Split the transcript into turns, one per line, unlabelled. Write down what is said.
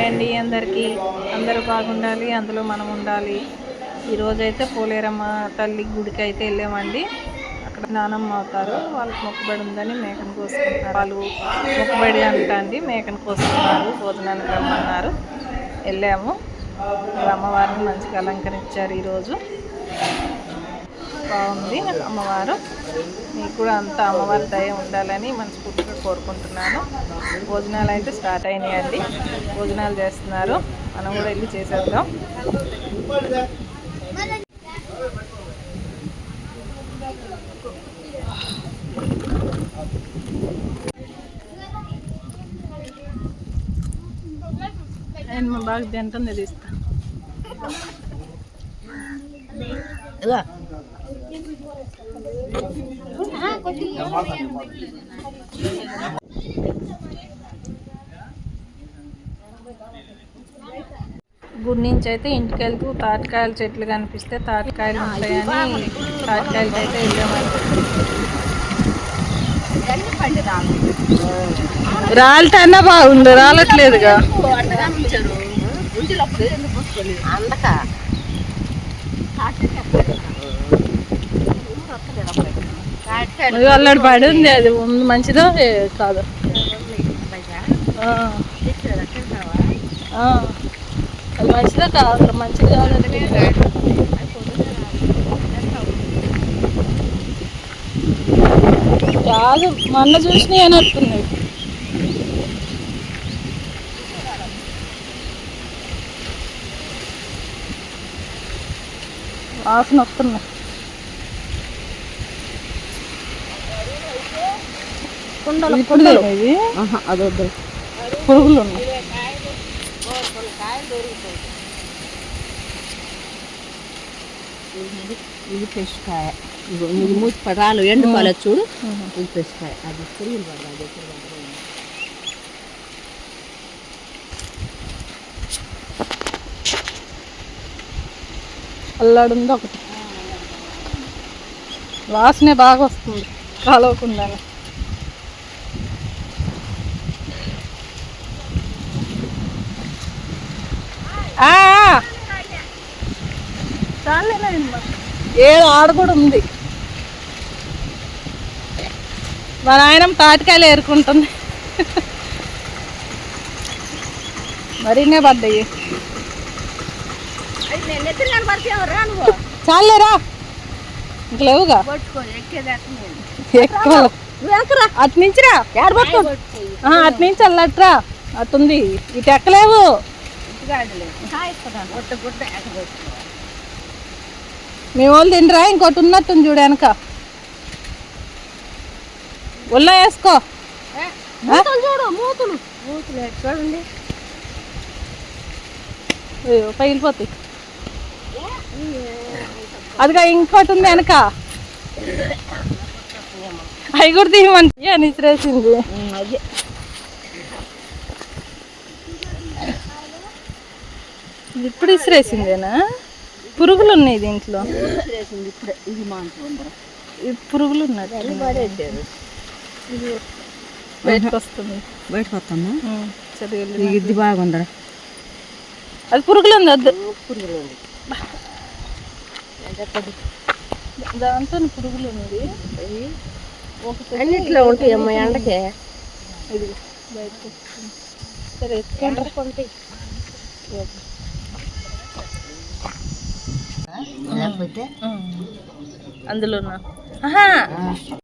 Hi అండి అందరికీ. అందరూ బాగుండాలి, అందులో మనం ఉండాలి. ఈరోజైతే పోలేరమ్మ తల్లి గుడికి అయితే వెళ్ళామండి. అక్కడ నానమ్మ అవుతారు, వాళ్ళకి మొక్కుబడి ఉందని మేకను కోసుకుంటున్నారు. వాళ్ళు మొక్కుబడి అంటండి మేకను కోసుకున్నారు, భోజనానికి రమ్మన్నారు. వెళ్ళాము. అమ్మవారిని మంచిగా అలంకరించారు. ఈరోజు బాగుంది అమ్మవారు. మీకు కూడా అంతా అమ్మవారి దయ ఉండాలని మనస్ఫూర్తిగా కోరుకుంటున్నాను. భోజనాలు అయితే స్టార్ట్ అయినాయండి, భోజనాలు చేస్తున్నారు. మనం కూడా వెళ్ళి చేసేద్దాం. మా బాగా తింటుంది, తీస్తా. గుడి నుంచి అయితే ఇంటికి వెళ్తూ తాటికాయల చెట్లు కనిపిస్తే తాటికాయలు ఉంటాయని తాటికాయలకి అయితే వెళ్ళామండి. రాలటన్నా బాగుంది, రాలట్లేదుగా. అల్లడి పడి ఉంది, అది మంచిదో కాదు. అది మంచిదో కాదు, మంచిది కాదంటే కాదు. మొన్న చూసినా ఏనట్టున్నాయి. వాసన వస్తున్నాయి. ఇప్పుడు ఇది అదొద్దు, పురుగులు ఉన్నాయి.
ఇది ఫ్రెష్ కాయ, ఇది మూతి పడాలు ఎండు పాల చూడు. ఇది ఫ్రెష్ కాయ, అది పురుగులు పడాలి.
అల్లాడుంది ఒకటి, వాసనే బాగా వస్తుంది కాలవకుండా. ఏదో ఆడ కూడా ఉంది. మా నాయనమ్మ తాటికాయలు ఏరుకుంటుంది. మరీనే పడ్డాయి. చాలేరా, ఇంక లేవుగా. అటు నుంచిరా, అటు నుంచి అల్లట్రా, అటుంది. ఇటు ఎక్కలేవు. మీ వాళ్ళు తింటరా? ఇంకోటి ఉన్నట్టుంది చూడు వెనక. ఒళ్ళో వేసుకో. చూడు మూతులు చూడండి, పగిలిపోతాయి. అదిగా ఇంకోటి ఉంది వెనక, అవి కూడా తీయమంటే అని ఇసిరేసింది. ఇప్పుడు ఇసిరేసిందేనా? పురుగులు ఉన్నాయి దీంట్లో, పురుగులు ఉన్నాయి. బయటకు వస్తుంది,
బయటకు వస్తుందా? ఇది బాగుందా?
అది పురుగులు ఉంది, వద్దు. పురుగులు ఉంది దాంతో పురుగులు ఉంది.
అన్నిట్లో ఉంటాయి అమ్మ ఎండకే.
ఇది బయటకు సరే ఎత్తుకుంటే లేకపోతే అందులో